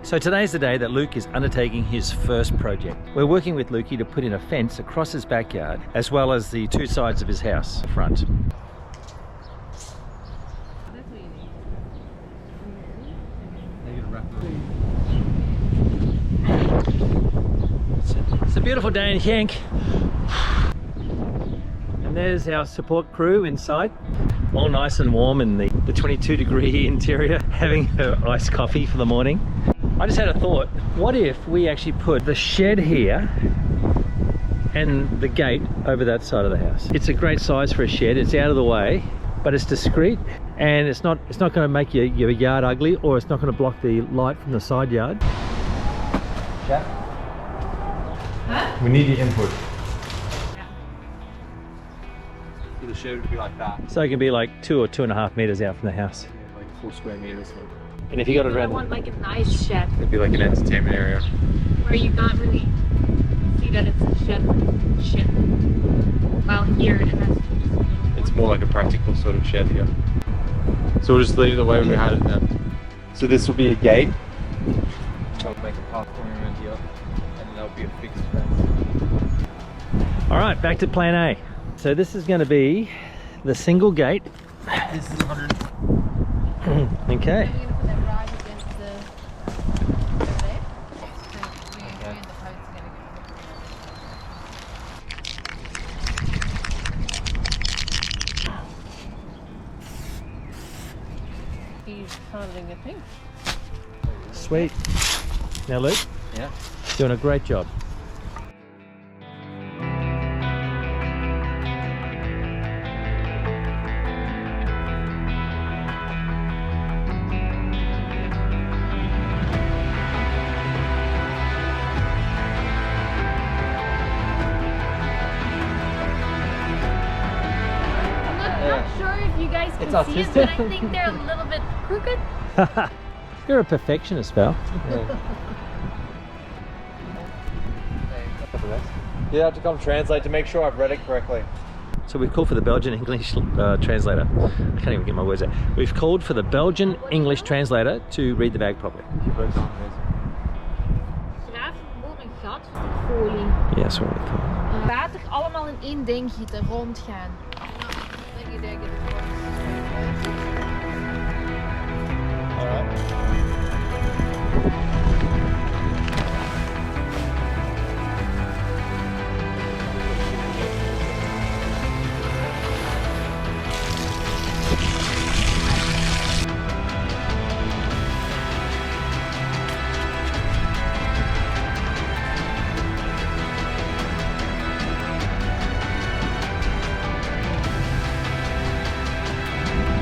So today's the day that Luke is undertaking his first project. We're working with Lukey to put in a fence across his backyard, as well as the two sides of his house, front. It's a beautiful day in Genk. And there's our support crew inside, all nice and warm in the 22-degree interior, having her iced coffee for the morning. I just had a thought, what if we actually put the shed here and the gate over that side of the house? It's a great size for a shed, it's out of the way, but it's discreet, and it's not going to make your yard ugly, or it's not going to block the light from the side yard. Yeah. Huh? We need your input. The shed would be like that. So it can be like 2 or 2.5 meters out from the house. Yeah, like 4 square meters. And if you got it around, I want like a nice shed. It'd be like an entertainment area. Where you can't really see that it's a shed. While here it has. It's more like a practical sort of shed here. So we'll just leave it the way we had it then. So this will be a gate. I'll make a path going around here, and there'll be a fixed fence. all right, back to plan A. So this is going to be the single gate. This is 100. Okay. He's handling a thing. Sweet. Now Luke, Yeah. doing a great job. I'm not sure if you guys can see it, but I think they're a little bit crooked. You're a perfectionist, Val. You have to come translate to make sure I've read it correctly. So we've called for the Belgian English translator. I can't even get my words out. We've called for the Belgian English translator to read the bag properly. Folie. Yeah, sorry. Water allemaal in één ding gieten, rondgaan.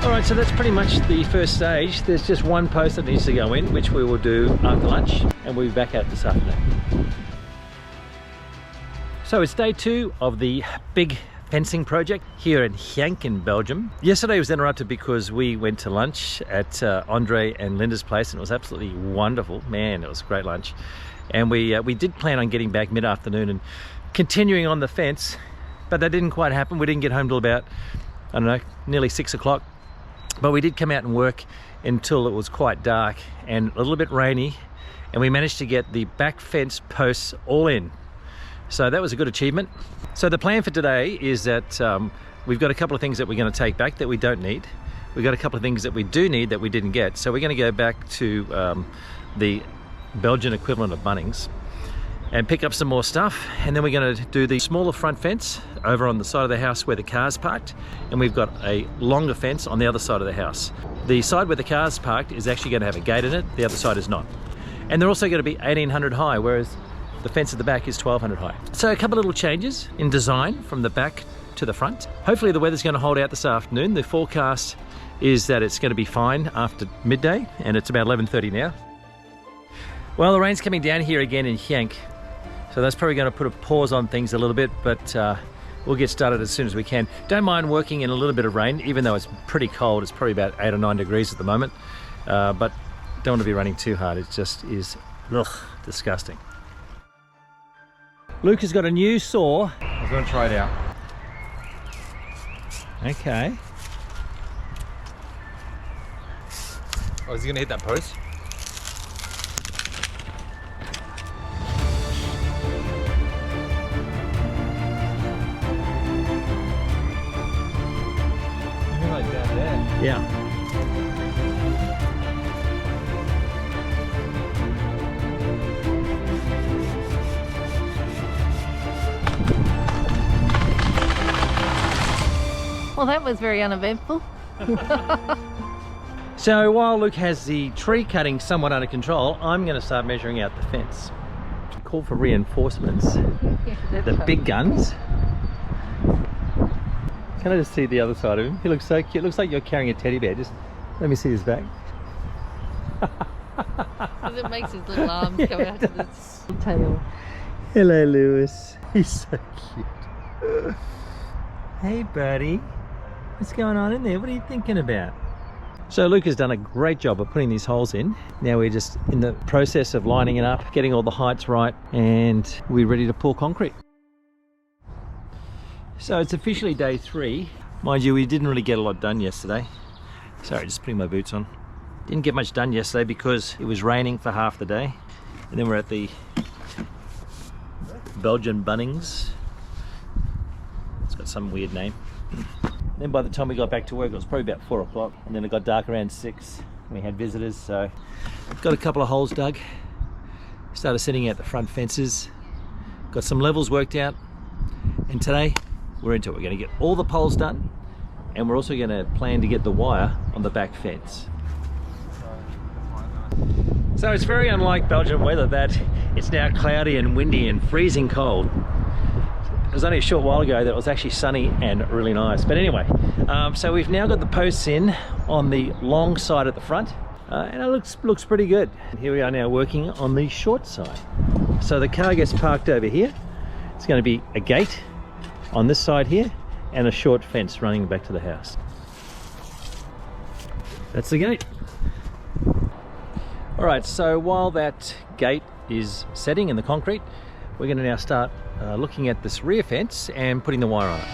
Alright, so that's pretty much the first stage. There's just one post that needs to go in, which we will do after lunch, and we'll be back out this afternoon. So it's day 2 of the big fencing project here in Genk in Belgium. Yesterday was interrupted because we went to lunch at Andre and Linda's place, and it was absolutely wonderful. Man, it was a great lunch. And we did plan on getting back mid-afternoon and continuing on the fence, but that didn't quite happen. We didn't get home till about, I don't know, nearly 6 o'clock. But we did come out and work until it was quite dark and a little bit rainy, and we managed to get the back fence posts all in. So that was a good achievement. So the plan for today is that we've got a couple of things that we're going to take back that we don't need. We've got a couple of things that we do need that we didn't get. So we're going to go back to the Belgian equivalent of Bunnings and pick up some more stuff, and then we're going to do the smaller front fence over on the side of the house where the car's parked, and we've got a longer fence on the other side of the house. The side where the car's parked is actually going to have a gate in it, the other side is not. And they're also going to be 1800 high, whereas the fence at the back is 1200 high. So a couple of little changes in design from the back to the front. Hopefully the weather's going to hold out this afternoon. The forecast is that it's going to be fine after midday, and it's about 11:30 now. Well, the rain's coming down here again in Genk, so that's probably going to put a pause on things a little bit, but we'll get started as soon as we can. Don't mind working in a little bit of rain, even though it's pretty cold. It's probably about 8 or 9 degrees at the moment, but don't want to be running too hard. It just is disgusting. Luke has got a new saw. I was going to try it out. Okay. Oh, is he going to hit that post? Yeah. Well, that was very uneventful. So while Luke has the tree cutting somewhat under control, I'm going to start measuring out the fence. Call for reinforcements. The big guns. Can I just see the other side of him? He looks so cute. Looks like you're carrying a teddy bear. Just let me see his back. Because it makes his little arms go out to the tail. Hello, Lewis. He's so cute. Hey, buddy. What's going on in there? What are you thinking about? So Luke has done a great job of putting these holes in. Now we're just in the process of lining it up, getting all the heights right, and we're ready to pour concrete. So it's officially day 3. Mind you, we didn't really get a lot done yesterday. Sorry, just putting my boots on. Didn't get much done yesterday because it was raining for half the day. And then we're at the Belgian Bunnings. It's got some weird name. Then by the time we got back to work, it was probably about 4 o'clock, and then it got dark around 6. We had visitors, so got a couple of holes dug. Started setting out the front fences. Got some levels worked out, and today we're into it. We're going to get all the poles done, and we're also going to plan to get the wire on the back fence. So it's very unlike Belgian weather that it's now cloudy and windy and freezing cold. It was only a short while ago that it was actually sunny and really nice. But anyway, so we've now got the posts in on the long side at the front, and it looks pretty good. Here we are now working on the short side. So the car gets parked over here. It's going to be a gate on this side here and a short fence running back to the house. That's the gate. All right, so while that gate is setting in the concrete, we're going to now start looking at this rear fence and putting the wire on it.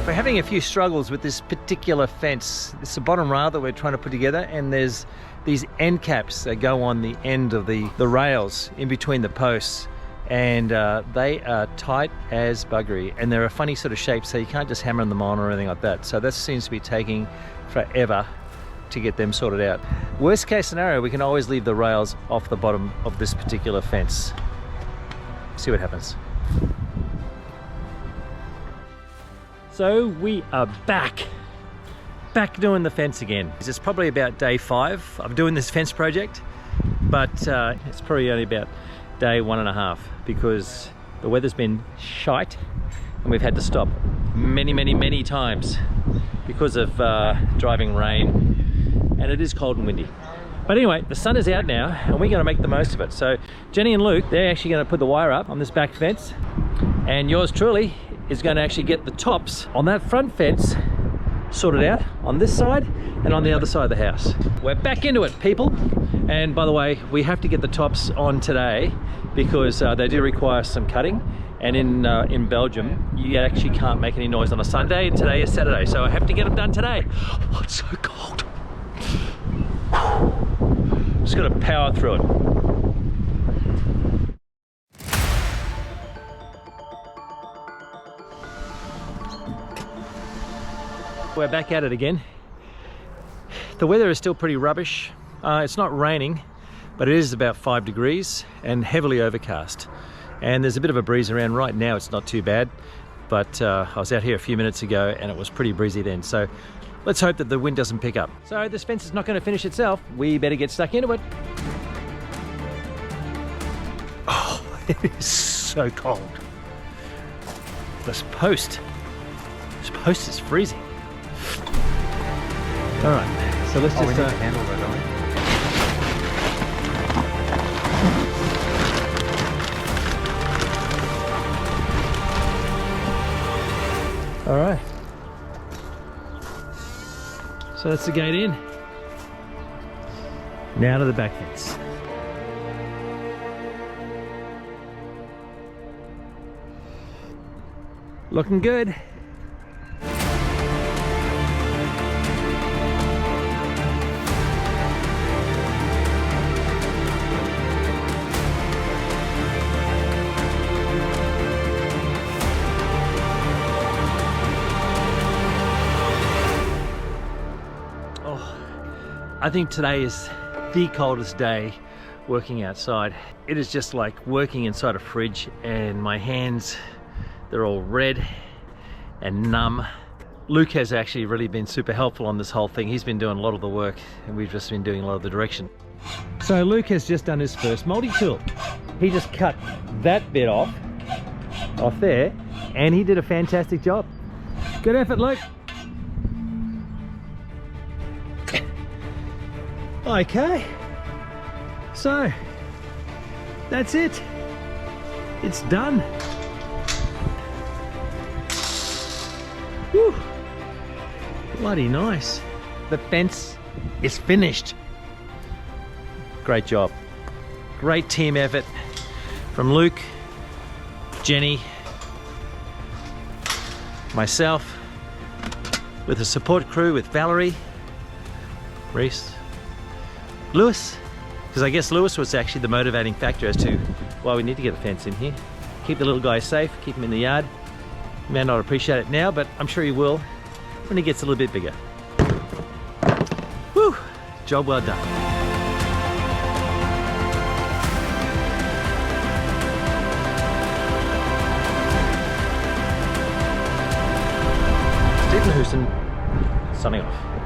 We're having a few struggles with this particular fence. It's the bottom rail that we're trying to put together, and there's these end caps that go on the end of the rails in between the posts, and they are tight as buggery, and they're a funny sort of shape, so you can't just hammer them on or anything like that. So this seems to be taking forever to get them sorted out. Worst case scenario, we can always leave the rails off the bottom of this particular fence. See what happens. So we are back doing the fence again. It's probably about day 5 of doing this fence project, but it's probably only about day 1.5 because the weather's been shite and we've had to stop many times because of driving rain, and it is cold and windy. But anyway, the sun is out now and we're going to make the most of it. So Jenny and Luke, they're actually going to put the wire up on this back fence, and yours truly is going to actually get the tops on that front fence sorted out on this side and on the other side of the house. We're back into it, people. And by the way, we have to get the tops on today because they do require some cutting, and in Belgium you actually can't make any noise on a Sunday, and today is Saturday, so I have to get them done today. Oh, it's so cold. Just gotta power through it. We're back at it again. The weather is still pretty rubbish. It's not raining, but it is about 5 degrees and heavily overcast. And there's a bit of a breeze around right now. It's not too bad, but I was out here a few minutes ago and it was pretty breezy then. So let's hope that the wind doesn't pick up. So this fence is not going to finish itself. We better get stuck into it. Oh, it is so cold. This post is freezing. All right, so let's just we need to handle that, don't we? All right. So that's the gate in. Now to the back fence. Looking good. I think today is the coldest day working outside. It is just like working inside a fridge, and my hands, they're all red and numb. Luke has actually really been super helpful on this whole thing. He's been doing a lot of the work and we've just been doing a lot of the direction. So Luke has just done his first multi-tool. He just cut that bit off there, and he did a fantastic job. Good effort, Luke. Okay, so that's it. It's done. Whew. Bloody nice. The fence is finished. Great job. Great team effort from Luke, Jenny, myself, with a support crew with Valerie, Reese, Lewis, because I guess Lewis was actually the motivating factor as to why we need to get a fence in here. Keep the little guy safe, keep him in the yard. He may not appreciate it now, but I'm sure he will when he gets a little bit bigger. Woo! Job well done. Stephen Houston, signing off.